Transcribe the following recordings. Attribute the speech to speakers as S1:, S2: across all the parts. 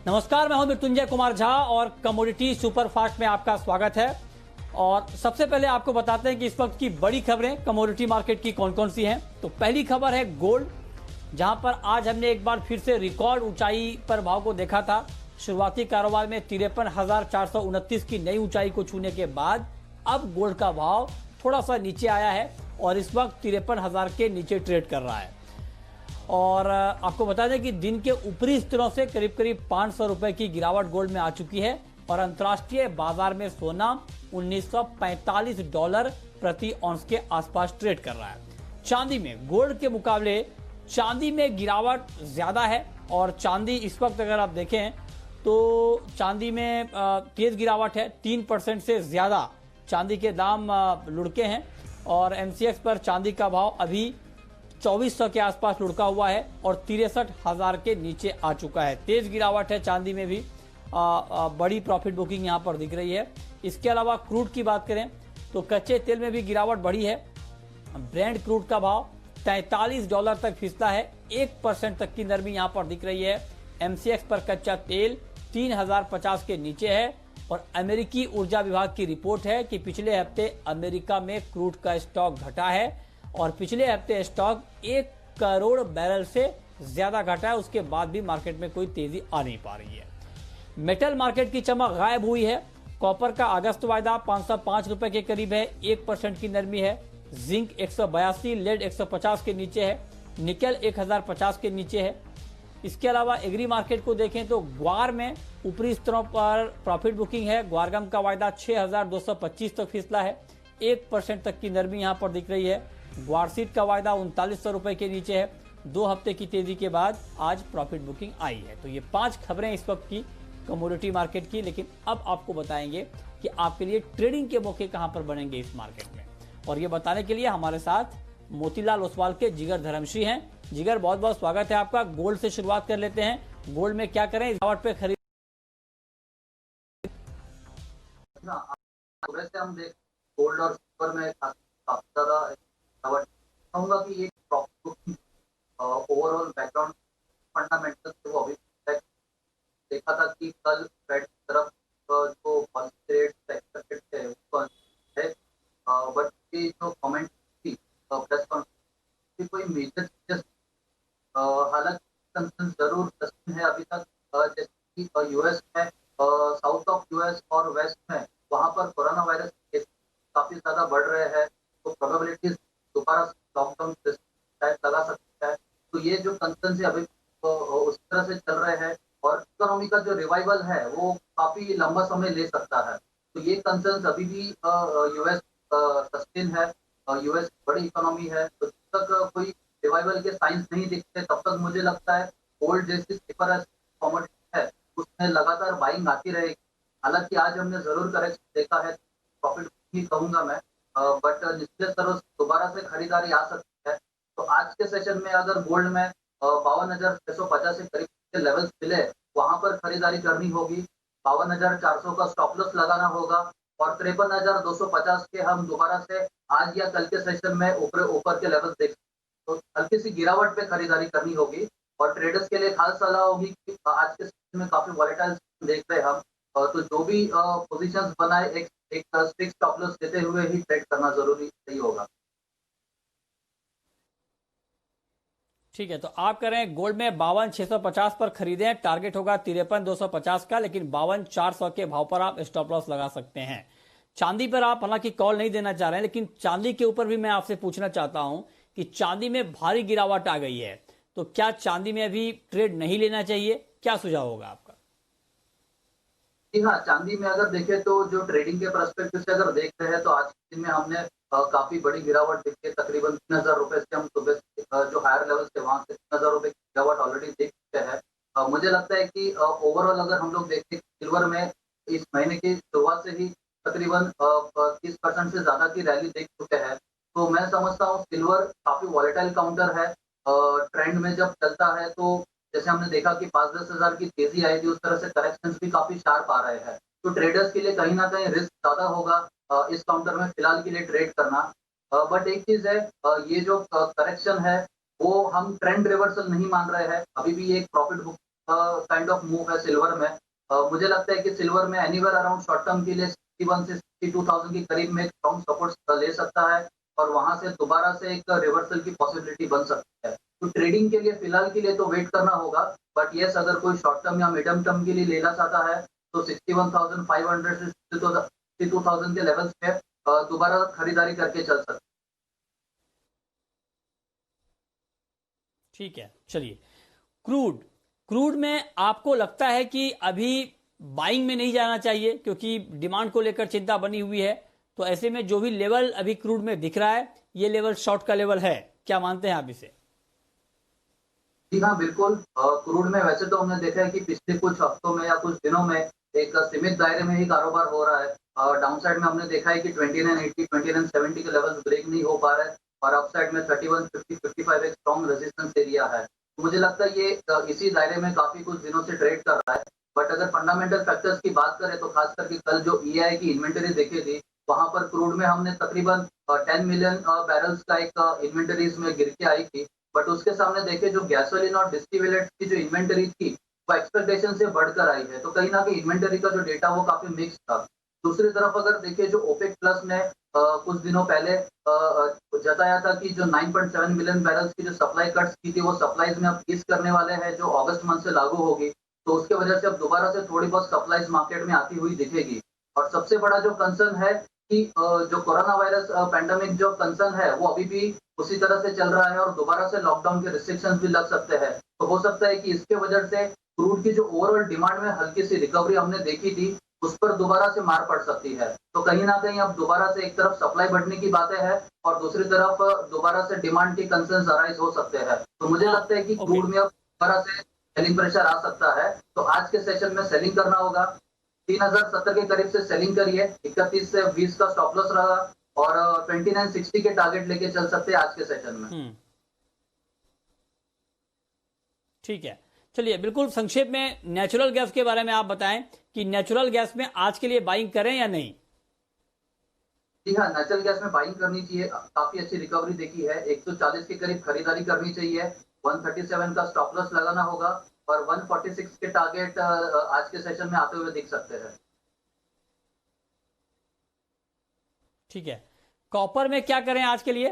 S1: नमस्कार, मैं हूं मृत्युंजय कुमार झा और कमोडिटी सुपरफास्ट में आपका स्वागत है। और सबसे पहले आपको बताते हैं कि इस वक्त की बड़ी खबरें कमोडिटी मार्केट की कौन कौन सी हैं। तो पहली खबर है गोल्ड, जहां पर आज हमने एक बार फिर से रिकॉर्ड ऊंचाई पर भाव को देखा था। शुरुआती कारोबार में 53,429 की नई ऊंचाई को छूने के बाद अब गोल्ड का भाव थोड़ा सा नीचे आया है और इस वक्त 53,000 के नीचे ट्रेड कर रहा है। और आपको बता दें कि दिन के ऊपरी स्तरों से करीब करीब 500 रुपए की गिरावट गोल्ड में आ चुकी है और अंतर्राष्ट्रीय बाजार में सोना $1945 प्रति औंस के आसपास ट्रेड कर रहा है। चांदी में गोल्ड के मुकाबले चांदी में गिरावट ज्यादा है और चांदी इस वक्त अगर आप देखें तो चांदी में तेज गिरावट है। 3% से ज्यादा चांदी के दाम लुढ़के हैं और एमसीएक्स पर चांदी का भाव अभी 2400 के आसपास लुढ़का हुआ है और 63,000 के नीचे आ चुका है। तेज गिरावट है चांदी में भी, बड़ी प्रॉफिट बुकिंग यहां पर दिख रही है। इसके अलावा क्रूड की बात करें तो कच्चे तेल में भी गिरावट बढ़ी है। ब्रेंट क्रूड का भाव $43 तक फिसला है, 1% तक की नरमी यहां पर दिख रही है। एमसीएक्स पर कच्चा तेल 3050 के नीचे है और अमेरिकी ऊर्जा विभाग की रिपोर्ट है कि पिछले हफ्ते अमेरिका में क्रूड का स्टॉक घटा है और पिछले हफ्ते स्टॉक 1 करोड़ बैरल से ज्यादा घटा है। उसके बाद भी मार्केट में कोई तेजी आ नहीं पा रही है। मेटल मार्केट की चमक गायब हुई है। कॉपर का अगस्त वायदा 505 रुपए के करीब है, 1% की नरमी है। जिंक 182, लेड 150 के नीचे है, निकल 1050 के नीचे है। इसके अलावा एग्री मार्केट को देखें तो ग्वार में ऊपरी स्तरों पर प्रॉफिट बुकिंग है। ग्वारगम का वायदा 6225 तक फिसला है, 1% तक की नरमी यहां पर दिख रही है। ग्वारसीट का वायदा 3900 रुपए के नीचे है। 2 हफ्ते की तेजी के बाद आज प्रॉफिट बुकिंग आई है। तो ये 5 खबरें इस वक्त की कमोडिटी मार्केट की। लेकिन अब आपको बताएंगे कि आपके लिए ट्रेडिंग के मौके कहां पर बनेंगे इस मार्केट में। और ये बताने के लिए हमारे साथ मोतीलाल ओसवाल के जिगर धर्मश्री हैं। जिगर, बहुत बहुत स्वागत है आपका। गोल्ड से शुरुआत कर लेते हैं। गोल्ड में क्या करें, इस पे खरीद
S2: हम देख गोल्ड और सिल्वर में काफी ज्यादा कहूंगा कि ये ओवरऑल बैकग्राउंड फंडामेंटल वो अभी देखा था कि कल फेड की तरफ जो पॉलिसी रेट एक्सपेक्टेड थे उसको है, बट ये जो कमेंट थी प्रेस कॉन्फ्रेंस कोई मेजर चेंजेस हालांकि कंसर्न जरूर है अभी तक, जैसे कि यूएस में साउथ ऑफ यूएस और वेस्ट में वहां पर कोरोना वायरस केस काफी ज्यादा बढ़ रहे हैं, तो प्रोबेबिलिटीज दोबारा लॉकडाउन शायद लगा सकता है। तो ये जो कंसर्न से अभी उस तरह से चल रहे हैं और इकोनॉमी का जो रिवाइवल है वो काफी लंबा समय ले सकता है। तो ये कंसर्न अभी भी यूएस सस्टेन है। यूएस बड़ी इकोनॉमी है, तो जब तक कोई रिवाइवल के साइंस नहीं दिखते तब तक मुझे लगता है गोल्ड जैसी पेपर कमोडिटी है उसमें लगातार बाइंग आती रहेगी। हालांकि आज हमने जरूर करेक्शन देखा है, प्रॉफिट ही कहूंगा मैं, बट निचले स्तरों से दोबारा से खरीदारी आ सकती है। तो आज के सेशन में अगर गोल्ड में 52,650 के करीब के लेवल्स मिले, वहां पर खरीदारी करनी होगी। 52,400 का स्टॉप लॉस लगाना होगा और 53,250 के हम दोबारा से आज या कल के सेशन में ऊपर के लेवल देख, तो हल्की सी गिरावट पे खरीदारी करनी होगी। और ट्रेडर्स के लिए खास सलाह होगी कि आज के सेशन में काफी वॉलेटाइल देख रहे हैं हम, तो जो भी पोजीशंस बनाए एक स्ट्रिक्ट स्टॉप लॉस देते हुए ही ट्रेड करना जरूरी सही होगा।
S1: ठीक है, तो आप करें गोल्ड में 52,650 पर खरीदें। टारगेट होगा 53,250 का, लेकिन 52,400 के भाव पर आप स्टॉप लॉस लगा सकते हैं। चांदी पर आप हालांकि कॉल नहीं देना चाह रहे हैं, लेकिन चांदी के ऊपर भी मैं आपसे पूछना चाहता हूं कि चांदी में भारी गिरावट आ गई है, तो क्या चांदी में अभी ट्रेड नहीं लेना चाहिए? क्या सुझाव होगा आपका?
S2: जी हाँ, चांदी में अगर देखें तो जो ट्रेडिंग के परस्पेक्टिव से अगर देख रहे हैं तो आज के दिन में हमने काफी बड़ी गिरावट देखी है। तकरीबन 3,000 रुपए से हम सुबह जो हायर लेवल से वहां से 3,000 रुपए की गिरावट ऑलरेडी देख चुके हैं। मुझे लगता है कि ओवरऑल अगर हम लोग देखें सिल्वर में इस महीने की शुरुआत से ही तकरीबन 30% से ज्यादा की रैली देख चुके हैं। तो मैं समझता हूँ सिल्वर काफी वॉलेटाइल काउंटर है। ट्रेंड में जब चलता है तो जैसे हमने देखा कि 5-10 हजार की तेजी आई थी, उस तरह से करेक्शंस भी काफी शार्प आ रहे हैं। तो ट्रेडर्स के लिए कहीं ना कहीं रिस्क ज्यादा होगा इस काउंटर में फिलहाल के लिए ट्रेड करना। बट एक चीज है, ये जो करेक्शन है वो हम ट्रेंड रिवर्सल नहीं मान रहे हैं, अभी भी एक profit book kind of move है सिल्वर में। मुझे लगता है कि सिल्वर में एनीवेयर अराउंड शॉर्ट टर्म के लिए 61 से 62,000 के करीब में एक स्ट्रॉन्ग सपोर्ट ले सकता है और वहां से दोबारा से एक रिवर्सल की पॉसिबिलिटी बन सकती है। तो ट्रेडिंग के लिए फिलहाल के लिए तो वेट करना होगा, बट यस अगर कोई शॉर्ट टर्म या मीडियम टर्म के लिए लेना चाहता है तो 61,500 से 62,000 के लेवल्स पे दोबारा खरीदारी करके चल सकते हैं।
S1: ठीक है, चलिए क्रूड क्रूड में आपको लगता है कि अभी बाइंग में नहीं जाना चाहिए क्योंकि डिमांड को लेकर चिंता बनी हुई है, तो ऐसे में जो भी लेवल अभी क्रूड में दिख रहा है ये लेवल शॉर्ट का लेवल है, क्या मानते हैं आप इसे?
S2: जी हाँ, बिल्कुल। क्रूड में वैसे तो हमने देखा है कि पिछले कुछ हफ्तों में या कुछ दिनों में एक सीमित दायरे में ही कारोबार हो रहा है। डाउन साइड में हमने देखा है कि 2980, 2970 के लेवल्स ब्रेक नहीं हो पा रहे और अप साइड में 3150, 55 एक स्ट्रॉन्ग रेजिस्टेंस एरिया है। तो मुझे लगता है ये इसी दायरे में काफी कुछ दिनों से ट्रेड कर रहा है। बट अगर फंडामेंटल फैक्टर्स की बात करें तो खास करके कल जो ईआई की इन्वेंटरी देखी थी, वहां पर क्रूड में हमने तकरीबन 10 मिलियन बैरल्स का एक इन्वेंटरीज में गिर के आई थी। बट उसके सामने देखे जो गैसोलीन और डिस्टिलेट्स की जो इन्वेंटरी थी वो एक्सपेक्टेशन से बढ़कर आई है, तो कहीं ना कहीं इन्वेंटरी का जो डेटा वो काफी मिक्स था। दूसरी तरफ अगर देखिए जो ओपेक प्लस ने कुछ दिनों पहले जताया था कि जो 9.7 मिलियन बैरल्स की जो सप्लाई कट्स की थी वो सप्लाईज में अब ईज करने वाले हैं जो अगस्त मंथ से लागू होगी, तो उसके वजह से अब दोबारा से थोड़ी बहुत सप्लाईज मार्केट में आती हुई दिखेगी। और सबसे बड़ा जो कंसर्न है कि जो कोरोना वायरस पैंडेमिक जो कंसर्न है वो अभी भी उसी तरह से चल रहा है और दोबारा से लॉकडाउन के रिस्ट्रिक्शंस भी लग सकते हैं। तो हो सकता है कि इसके वजह से क्रूड की जो ओवरऑल डिमांड में हल्की सी रिकवरी हमने देखी थी उस पर दोबारा से मार पड़ सकती है। तो कहीं ना कहीं अब दोबारा से एक तरफ सप्लाई बढ़ने की बातें हैं और दूसरी तरफ दोबारा से डिमांड की कंसर्न अराइज हो सकते हैं। तो मुझे
S1: हाँ,
S2: लगता है कि
S1: ओके।
S2: क्रूड में अब दोबारा से सेलिंग प्रेशर आ सकता है। तो आज के सेशन में सेलिंग करना होगा। 3070 के करीब से सेलिंग करिए, 31 से 20 का स्टॉप लॉस रहा और 2960 के टारगेट लेके चल सकते हैं आज के सेशन में।
S1: ठीक है, चलिए बिल्कुल संक्षेप में नेचुरल गैस के बारे में आप बताएं कि नेचुरल गैस में आज के लिए बाइंग करें या नहीं?
S2: जी हाँ, नेचुरल गैस में बाइंग करनी चाहिए। काफी अच्छी रिकवरी देखी है, 140 के करीब खरीदारी करनी चाहिए। 137 का स्टॉप लॉस लगाना होगा और 146 के टारगेट आज के सेशन में आते हुए दिख सकते हैं।
S1: ठीक है, कॉपर में क्या करें आज के लिए?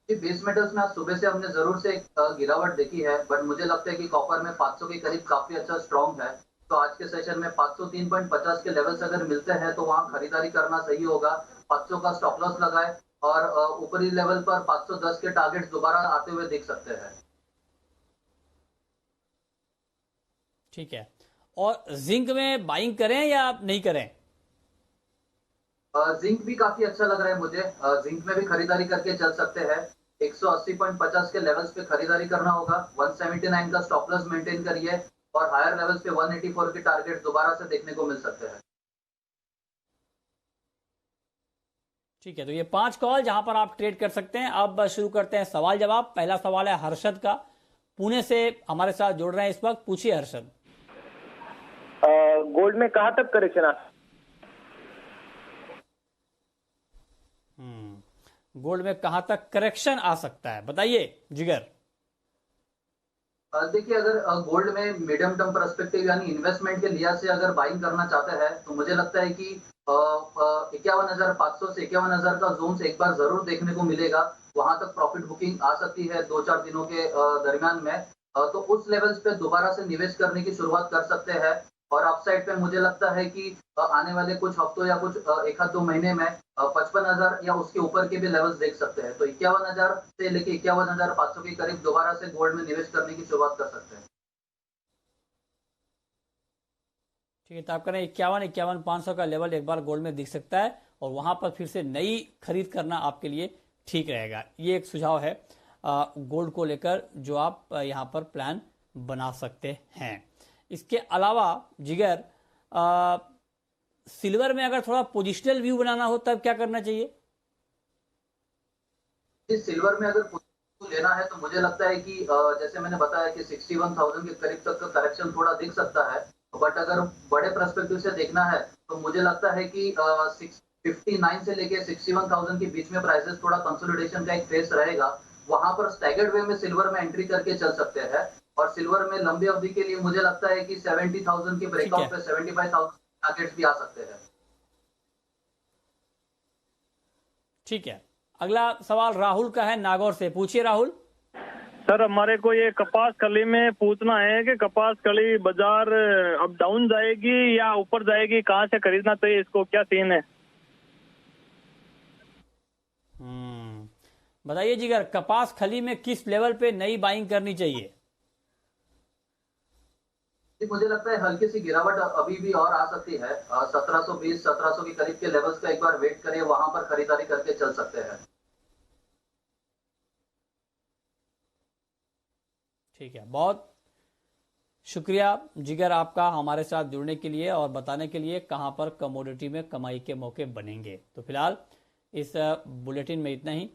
S2: बेस मेटल्स में आज सुबह से हमने जरूर से एक गिरावट देखी है, बट मुझे लगता है कि कॉपर में 500 के करीब काफी अच्छा स्ट्रॉन्ग है। तो आज के सेशन में 503.50 के लेवल्स अगर मिलते हैं तो वहां खरीदारी करना सही होगा। 500 का स्टॉप लॉस लगाए और ऊपरी लेवल पर 510 के टारगेट दोबारा आते हुए दिख सकते हैं।
S1: ठीक है, और जिंक में बाइंग करें या नहीं करें?
S2: जिंक भी काफी अच्छा लग रहा है मुझे। जिंक में भी खरीदारी करके चल सकते हैं। 180.50 के लेवल्स पे खरीदारी करना होगा। 179 का स्टॉप लॉस मेंटेन करिए और हायर लेवल्स पे 184 के टारगेट दोबारा से देखने को मिल सकते हैं।
S1: ठीक है, तो ये 5 कॉल जहां पर आप ट्रेड कर सकते हैं। अब शुरू करते हैं सवाल जवाब। पहला सवाल है हर्षद का, पुणे से हमारे साथ जुड़ रहे हैं इस वक्त। पूछिए हर्षद।
S3: गोल्ड में कहां तक करेक्शन आ?
S1: गोल्ड में कहां तक करेक्शन आ सकता है, बताइए जिगर।
S2: देखिए अगर गोल्ड में मीडियम टर्म परस्पेक्टिव यानी इन्वेस्टमेंट के लिहाज से अगर बाइंग करना चाहते हैं तो मुझे लगता है कि 51,500 से 51,000 का जोन एक बार जरूर देखने को मिलेगा। वहां तक प्रॉफिट बुकिंग आ सकती है 2-4 दिनों के दरमियान में। तो उस लेवल्स पे दोबारा से निवेश करने की शुरुआत कर सकते हैं और अपसाइड पे मुझे लगता है कि आने वाले कुछ हफ्तों या कुछ 1-2 महीने में 55,000 या उसके ऊपर के भी लेवल्स देख सकते हैं। तो 51,000 से लेके 51,500 के करीब दोबारा से गोल्ड में निवेश करने की शुरुआत कर सकते हैं।
S1: ठीक है, तो आप कह रहे हैं 51-51,500 का लेवल एक बार गोल्ड में दिख सकता है और वहां पर फिर से नई खरीद करना आपके लिए ठीक रहेगा। ये एक सुझाव है गोल्ड को लेकर जो आप यहां पर प्लान बना सकते हैं। इसके अलावा जिगर सिल्वर में अगर थोड़ा पोजिशनल व्यू बनाना हो तब क्या करना चाहिए?
S2: सिल्वर में अगर लेना है तो मुझे लगता है कि जैसे मैंने बताया कि 61,000 के करीब तक का करेक्शन थोड़ा दिख सकता है। बट अगर बड़े पर्सपेक्टिव से देखना है तो मुझे लगता है कि 59 से लेके 61,000 के बीच में प्राइसेस थोड़ा कंसोलिडेशन का एक फेस रहेगा। वहां पर स्टैगर्ड वे में सिल्वर में एंट्री करके चल सकते हैं। और सिल्वर में लंबी अवधि के लिए मुझे लगता है कि 70,000 के ब्रेकआउट पे 75,000 टारगेट्स भी आ सकते हैं।
S1: ठीक है, अगला सवाल राहुल का है नागौर से। पूछिए राहुल।
S3: सर हमारे को ये कपास कली में पूछना है कि कपास कली बाजार अब डाउन जाएगी या ऊपर जाएगी, कहाँ से खरीदना चाहिए इसको, क्या सीन है?
S1: बताइए जिगर, कपास खली में किस लेवल पे नई बाइंग करनी चाहिए?
S2: मुझे लगता है हल्की सी गिरावट अभी भी और आ सकती है। 1720 1700 के करीब के लेवल्स का एक बार वेट करिए, वहां पर खरीदारी करके चल सकते हैं।
S1: ठीक है, बहुत शुक्रिया जिगर आपका हमारे साथ जुड़ने के लिए और बताने के लिए कहां पर कमोडिटी में कमाई के मौके बनेंगे। तो फिलहाल इस बुलेटिन में इतना ही।